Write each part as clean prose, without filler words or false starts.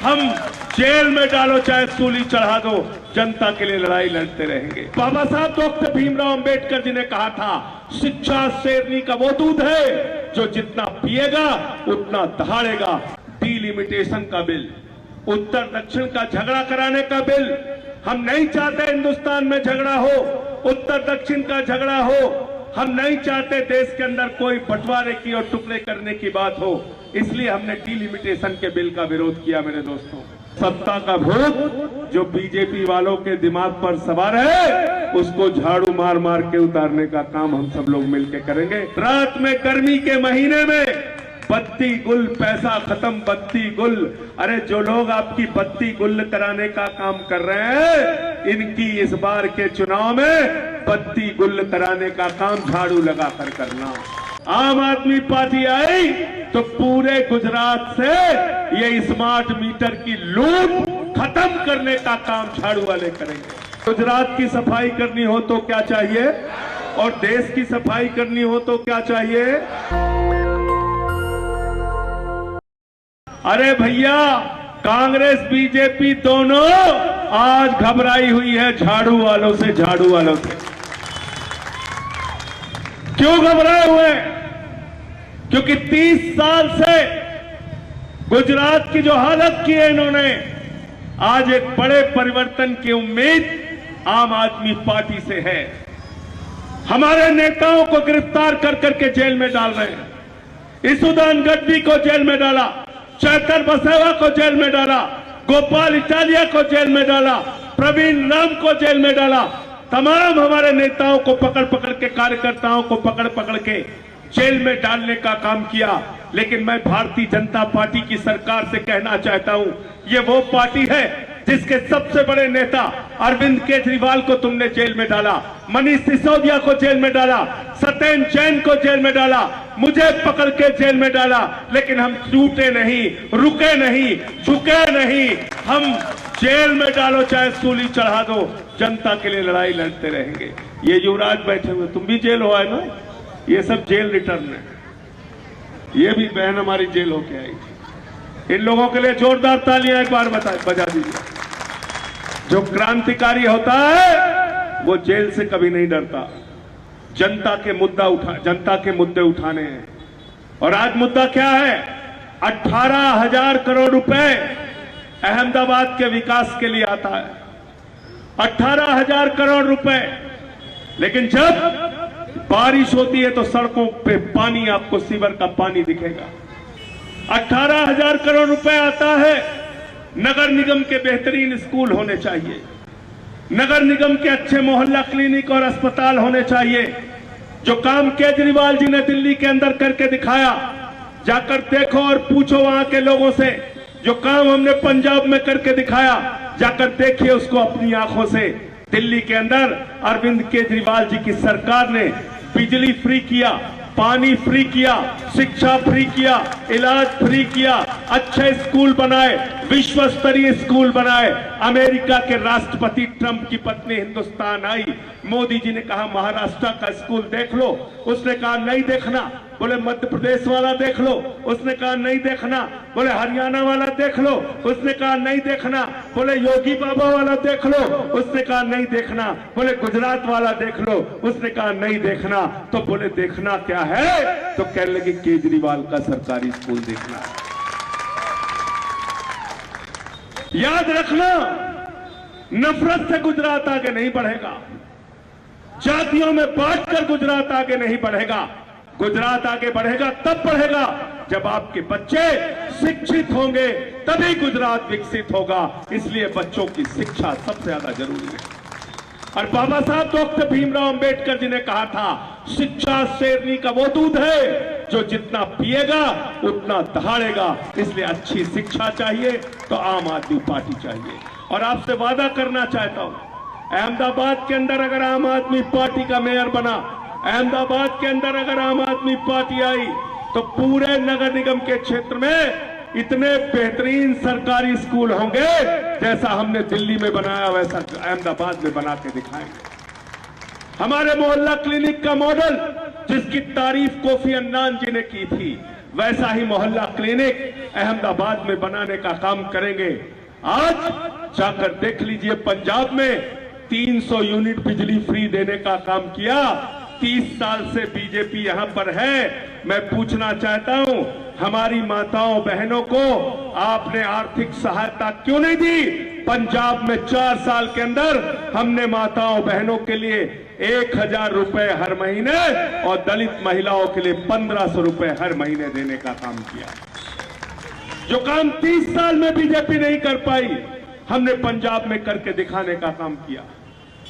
हम जेल में डालो चाहे सूली चढ़ा दो, जनता के लिए लड़ाई लड़ते रहेंगे। बाबा साहब डॉक्टर भीमराव अंबेडकर जी ने कहा था, शिक्षा शेरनी का वो दूध है जो जितना पिएगा उतना दहाड़ेगा। डिलिमिटेशन का बिल, उत्तर दक्षिण का झगड़ा कराने का बिल, हम नहीं चाहते हिंदुस्तान में झगड़ा हो, उत्तर दक्षिण का झगड़ा हो। हम नहीं चाहते देश के अंदर कोई बंटवारे की और टुकड़े करने की बात हो, इसलिए हमने डिलिमिटेशन के बिल का विरोध किया। मेरे दोस्तों, सत्ता का भूत जो बीजेपी वालों के दिमाग पर सवार है, उसको झाड़ू मार मार के उतारने का काम हम सब लोग मिलकर करेंगे। रात में गर्मी के महीने में बत्ती गुल, पैसा खत्म बत्ती गुल। अरे जो लोग आपकी बत्ती गुल कराने का काम कर रहे हैं, इनकी इस बार के चुनाव में बत्ती गुल कराने का काम झाड़ू लगाकर करना। आम आदमी पार्टी आई तो पूरे गुजरात से ये स्मार्ट मीटर की लूट खत्म करने का काम झाड़ू वाले करेंगे। गुजरात की सफाई करनी हो तो क्या चाहिए, और देश की सफाई करनी हो तो क्या चाहिए? अरे भैया, कांग्रेस बीजेपी दोनों आज घबराई हुई है झाड़ू वालों से। झाड़ू वालों से क्यों घबराए हुए? क्योंकि 30 साल से गुजरात की जो हालत की है इन्होंने, आज एक बड़े परिवर्तन की उम्मीद आम आदमी पार्टी से है। हमारे नेताओं को गिरफ्तार कर करके जेल में डाल रहे हैं। इसुदान गढ़वी को जेल में डाला, चैतर बसेवा को जेल में डाला, गोपाल इटालिया को जेल में डाला, प्रवीण राम को जेल में डाला। तमाम हमारे नेताओं को पकड़ पकड़ के, कार्यकर्ताओं को पकड़ पकड़ के जेल में डालने का काम किया। लेकिन मैं भारतीय जनता पार्टी की सरकार से कहना चाहता हूं, ये वो पार्टी है जिसके सबसे बड़े नेता अरविंद केजरीवाल को तुमने जेल में डाला, मनीष सिसोदिया को जेल में डाला, सत्येंद्र जैन को जेल में डाला, मुझे पकड़ के जेल में डाला। लेकिन हम टूटे नहीं, रुके नहीं, झुके नहीं। हम जेल में डालो चाहे सूली चढ़ा दो, जनता के लिए लड़ाई लड़ते रहेंगे। ये युवराज बैठे हुए, तुम भी जेल हो आए ना, ये सब जेल रिटर्न है। ये भी बहन हमारी जेल होके आई थी। इन लोगों के लिए जोरदार तालियां एक बार बजा दीजिए। जो क्रांतिकारी होता है वो जेल से कभी नहीं डरता। जनता के मुद्दे उठाने हैं। और आज मुद्दा क्या है? 18,000 करोड़ रुपए अहमदाबाद के विकास के लिए आता है। 18,000 करोड़ रुपए। लेकिन जब बारिश होती है तो सड़कों पे पानी, आपको सीवर का पानी दिखेगा। 18,000 करोड़ रुपए आता है। नगर निगम के बेहतरीन स्कूल होने चाहिए, नगर निगम के अच्छे मोहल्ला क्लिनिक और अस्पताल होने चाहिए। जो काम केजरीवाल जी ने दिल्ली के अंदर करके दिखाया, जाकर देखो और पूछो वहां के लोगों से। जो काम हमने पंजाब में करके दिखाया, जाकर देखिए उसको अपनी आंखों से। दिल्ली के अंदर अरविंद केजरीवाल जी की सरकार ने बिजली फ्री किया, पानी फ्री किया, शिक्षा फ्री किया, इलाज फ्री किया, अच्छे स्कूल बनाए, विश्व स्तरीय स्कूल बनाए। अमेरिका के राष्ट्रपति ट्रंप की पत्नी हिंदुस्तान आई, मोदी जी ने कहा महाराष्ट्र का स्कूल देख लो, उसने कहा नहीं देखना। बोले मध्य प्रदेश वाला देख लो, उसने कहा नहीं देखना। बोले हरियाणा वाला देख लो, उसने कहा नहीं देखना। बोले योगी बाबा वाला देख लो, उसने कहा नहीं देखना। बोले गुजरात वाला देख लो, उसने कहा नहीं देखना। तो बोले देखना क्या है? तो कहने लगे केजरीवाल का सरकारी स्कूल देखना है। याद रखना, नफरत से गुजरात आगे नहीं बढ़ेगा, जातियों में बांटकर गुजरात आगे नहीं बढ़ेगा। गुजरात आगे बढ़ेगा तब बढ़ेगा जब आपके बच्चे शिक्षित होंगे, तभी गुजरात विकसित होगा। इसलिए बच्चों की शिक्षा सबसे ज्यादा जरूरी है। और बाबा साहब डॉक्टर भीमराव अंबेडकर जी ने कहा था, शिक्षा शेरनी का वो दूध है जो जितना पिएगा उतना दहाड़ेगा। इसलिए अच्छी शिक्षा चाहिए तो आम आदमी पार्टी चाहिए। और आपसे वादा करना चाहता हूं, अहमदाबाद के अंदर अगर आम आदमी पार्टी का मेयर बना, अहमदाबाद के अंदर अगर आम आदमी पार्टी आई, तो पूरे नगर निगम के क्षेत्र में इतने बेहतरीन सरकारी स्कूल होंगे जैसा हमने दिल्ली में बनाया वैसा अहमदाबाद में बना के दिखाएंगे। हमारे मोहल्ला क्लिनिक का मॉडल जिसकी तारीफ कोफी अन्नान जी ने की थी, वैसा ही मोहल्ला क्लिनिक अहमदाबाद में बनाने का काम करेंगे। आज जाकर देख लीजिए, पंजाब में 300 यूनिट बिजली फ्री देने का काम किया। 30 साल से बीजेपी यहां पर है। मैं पूछना चाहता हूं, हमारी माताओं बहनों को आपने आर्थिक सहायता क्यों नहीं दी? पंजाब में 4 साल के अंदर हमने माताओं बहनों के लिए 1000 रुपए हर महीने और दलित महिलाओं के लिए 1500 रुपए हर महीने देने का काम किया। जो काम 30 साल में बीजेपी नहीं कर पाई, हमने पंजाब में करके दिखाने का काम किया।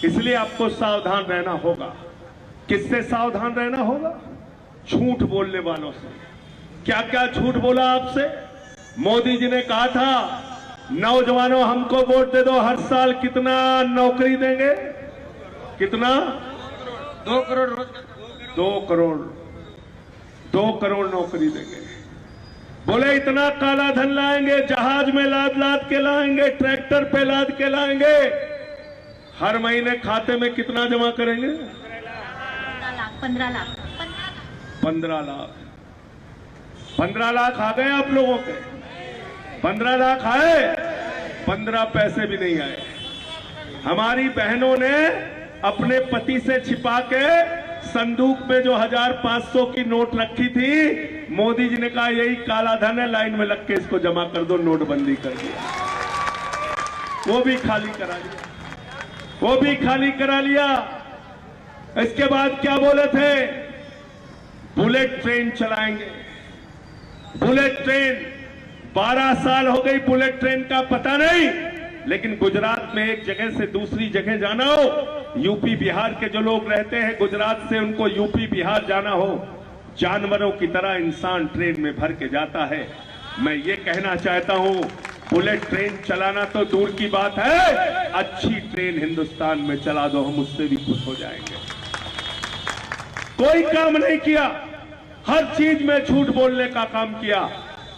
इसलिए आपको सावधान रहना होगा। किससे सावधान रहना होगा? झूठ बोलने वालों से। क्या क्या झूठ बोला आपसे? मोदी जी ने कहा था, नौजवानों हमको वोट दे दो, हर साल कितना नौकरी देंगे? कितना? 2 करोड़ रोज। 2 करोड़ नौकरी देंगे। बोले इतना काला धन लाएंगे, जहाज में लाद लाद के लाएंगे, ट्रैक्टर पे लाद के लाएंगे। हर महीने खाते में कितना जमा करेंगे? 15 लाख। 15 लाख। 15 लाख आ गए आप लोगों के? 15 लाख आए? 15 पैसे भी नहीं आए। हमारी बहनों ने अपने पति से छिपा के संदूक में जो 1500 की नोट रखी थी, मोदी जी ने कहा यही काला धन है, लाइन में लग के इसको जमा कर दो। नोटबंदी कर दिया, वो भी खाली करा लिया, वो भी खाली करा लिया। इसके बाद क्या बोले थे? बुलेट ट्रेन चलाएंगे। बुलेट ट्रेन 12 साल हो गई, बुलेट ट्रेन का पता नहीं। लेकिन गुजरात में एक जगह से दूसरी जगह जाना हो, यूपी बिहार के जो लोग रहते हैं गुजरात से, उनको यूपी बिहार जाना हो, जानवरों की तरह इंसान ट्रेन में भर के जाता है। मैं ये कहना चाहता हूं, बुलेट ट्रेन चलाना तो दूर की बात है, अच्छी ट्रेन हिंदुस्तान में चला दो, हम उससे भी खुश हो जाएंगे। कोई काम नहीं किया, हर चीज में झूठ बोलने का काम किया।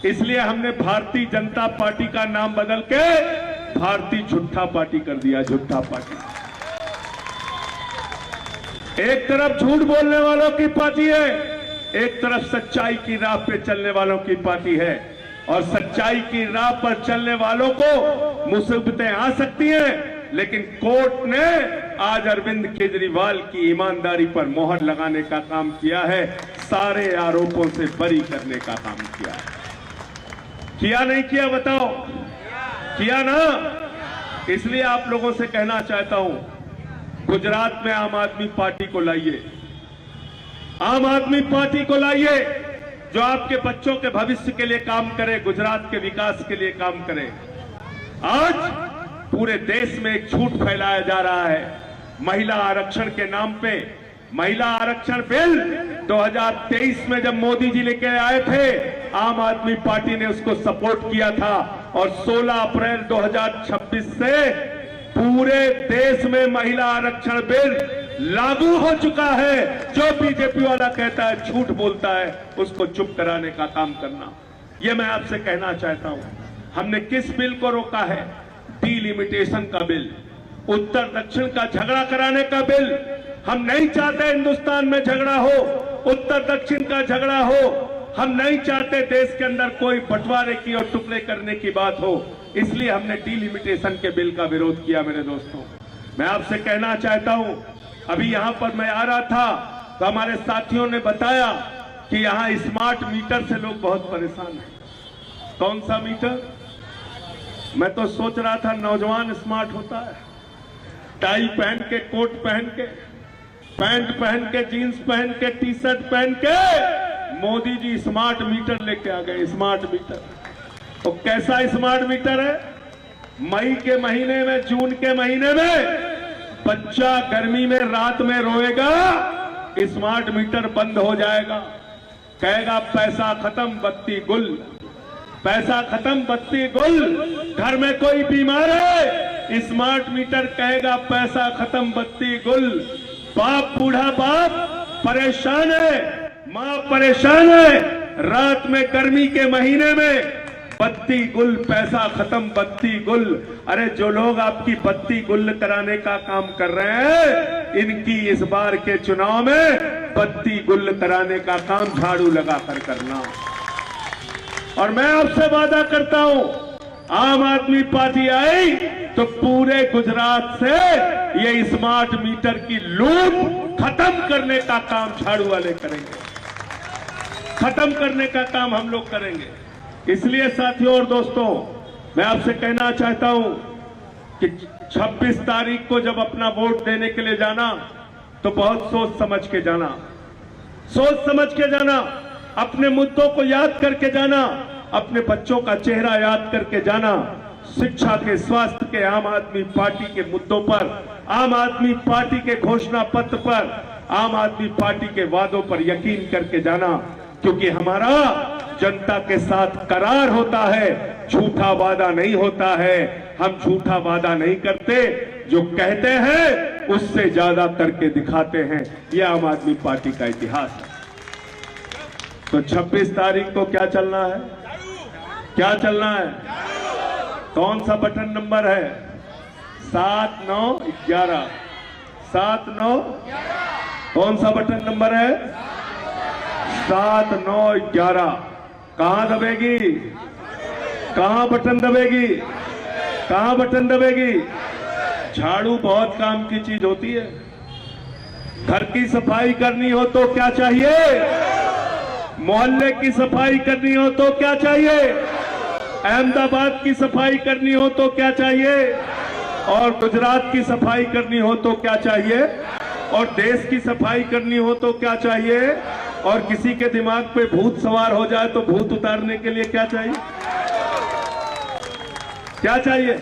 इसलिए हमने भारतीय जनता पार्टी का नाम बदल के भारतीय झूठा पार्टी कर दिया। झूठा पार्टी एक तरफ झूठ बोलने वालों की पार्टी है, एक तरफ सच्चाई की राह पे चलने वालों की पार्टी है। और सच्चाई की राह पर चलने वालों को मुसीबतें आ सकती हैं, लेकिन कोर्ट ने आज अरविंद केजरीवाल की ईमानदारी पर मोहर लगाने का काम किया है, सारे आरोपों से बरी करने का काम किया है। किया नहीं किया बताओ? किया ना? इसलिए आप लोगों से कहना चाहता हूं, गुजरात में आम आदमी पार्टी को लाइए। आम आदमी पार्टी को लाइए, जो आपके बच्चों के भविष्य के लिए काम करे, गुजरात के विकास के लिए काम करे। आज पूरे देश में एक झूठ फैलाया जा रहा है महिला आरक्षण के नाम पे। महिला आरक्षण बिल 2023 में जब मोदी जी लेके आए थे, आम आदमी पार्टी ने उसको सपोर्ट किया था और 16 अप्रैल 2026 से पूरे देश में महिला आरक्षण बिल लागू हो चुका है। जो बीजेपी वाला कहता है, झूठ बोलता है, उसको चुप कराने का काम करना। यह मैं आपसे कहना चाहता हूं। हमने किस बिल को रोका है? डिलिमिटेशन का बिल, उत्तर दक्षिण का झगड़ा कराने का बिल। हम नहीं चाहते हिंदुस्तान में झगड़ा हो, उत्तर दक्षिण का झगड़ा हो। हम नहीं चाहते देश के अंदर कोई बंटवारे की और टुकड़े करने की बात हो। इसलिए हमने डिलिमिटेशन के बिल का विरोध किया। मेरे दोस्तों, मैं आपसे कहना चाहता हूं, अभी यहां पर मैं आ रहा था तो हमारे साथियों ने बताया कि यहां स्मार्ट मीटर से लोग बहुत परेशान हैं। कौन सा मीटर? मैं तो सोच रहा था नौजवान स्मार्ट होता है, टाई पहन के, कोट पहन के, पैंट पहन के, जीन्स पहन के, टी शर्ट पहन के मोदी जी स्मार्ट मीटर लेके आ गए। स्मार्ट मीटर, तो कैसा स्मार्ट मीटर है? मई के महीने में, जून के महीने में बच्चा गर्मी में रात में रोएगा, स्मार्ट मीटर बंद हो जाएगा। कहेगा पैसा खत्म बत्ती गुल, पैसा खत्म बत्ती गुल। घर में कोई बीमार है, स्मार्ट मीटर कहेगा पैसा खत्म बत्ती गुल। बाप, बूढ़ा बाप परेशान है, मां परेशान है, रात में गर्मी के महीने में बत्ती गुल, पैसा खत्म बत्ती गुल। अरे जो लोग आपकी बत्ती गुल कराने का काम कर रहे हैं, इनकी इस बार के चुनाव में बत्ती गुल कराने का काम झाड़ू लगाकर करना। और मैं आपसे वादा करता हूं, आम आदमी पार्टी आई तो पूरे गुजरात से ये स्मार्ट मीटर की लूट खत्म करने का काम झाड़ू वाले करेंगे, खत्म करने का काम हम लोग करेंगे। इसलिए साथियों और दोस्तों, मैं आपसे कहना चाहता हूं कि 26 तारीख को जब अपना वोट देने के लिए जाना तो बहुत सोच समझ के जाना, सोच समझ के जाना, अपने मुद्दों को याद करके जाना, अपने बच्चों का चेहरा याद करके जाना, शिक्षा के, स्वास्थ्य के, आम आदमी पार्टी के मुद्दों पर, आम आदमी पार्टी के घोषणा पत्र पर, आम आदमी पार्टी के वादों पर यकीन करके जाना, क्योंकि हमारा जनता के साथ करार होता है, झूठा वादा नहीं होता है। हम झूठा वादा नहीं करते, जो कहते हैं उससे ज्यादा करके दिखाते हैं। यह आम आदमी पार्टी का इतिहास है। तो 26 तारीख को क्या चलना है, क्या चलना है? कौन सा बटन नंबर है? 7, 9, 11। 7, 9, कौन सा बटन नंबर है? 7, 9, 11। कहां दबेगी? कहां बटन दबेगी? कहां बटन दबेगी? झाड़ू बहुत काम की चीज होती है। घर की सफाई करनी हो तो क्या चाहिए? मोहल्ले की सफाई करनी हो तो क्या चाहिए? अहमदाबाद की सफाई करनी हो तो क्या चाहिए? और गुजरात की सफाई करनी हो तो क्या चाहिए? और देश की सफाई करनी हो तो क्या चाहिए? और किसी के दिमाग पे भूत सवार हो जाए तो भूत उतारने के लिए क्या चाहिए? क्या चाहिए?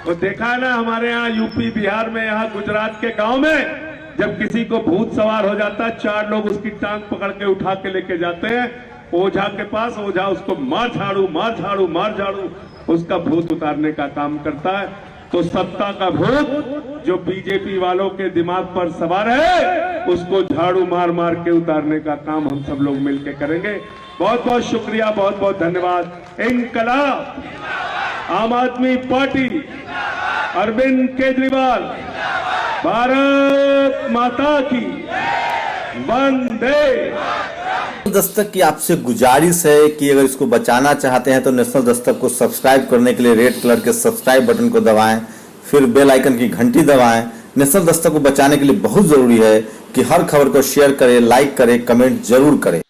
वो देखा है ना हमारे यहाँ यूपी बिहार में, यहाँ गुजरात के गांव में जब किसी को भूत सवार हो जाता है, 4 लोग उसकी टांग पकड़ के उठा के लेके जाते हैं ओझा के पास। ओझा उसको मार झाड़ू, मार झाड़ू, मार झाड़ू, उसका भूत उतारने का काम करता है। तो सत्ता का भूत जो बीजेपी वालों के दिमाग पर सवार है, उसको झाड़ू मार मार के उतारने का काम हम सब लोग मिलकर करेंगे। बहुत बहुत शुक्रिया, बहुत बहुत धन्यवाद। इनकलाब, आम आदमी पार्टी, अरविंद केजरीवाल, भारत माता की वंदे। दस्तक की आपसे गुजारिश है कि अगर इसको बचाना चाहते हैं तो नेशनल दस्तक को सब्सक्राइब करने के लिए रेड कलर के सब्सक्राइब बटन को दबाएं, फिर बेल आइकन की घंटी दबाएं। नेशनल दस्तक को बचाने के लिए बहुत जरूरी है कि हर खबर को शेयर करें, लाइक करें, कमेंट जरूर करें।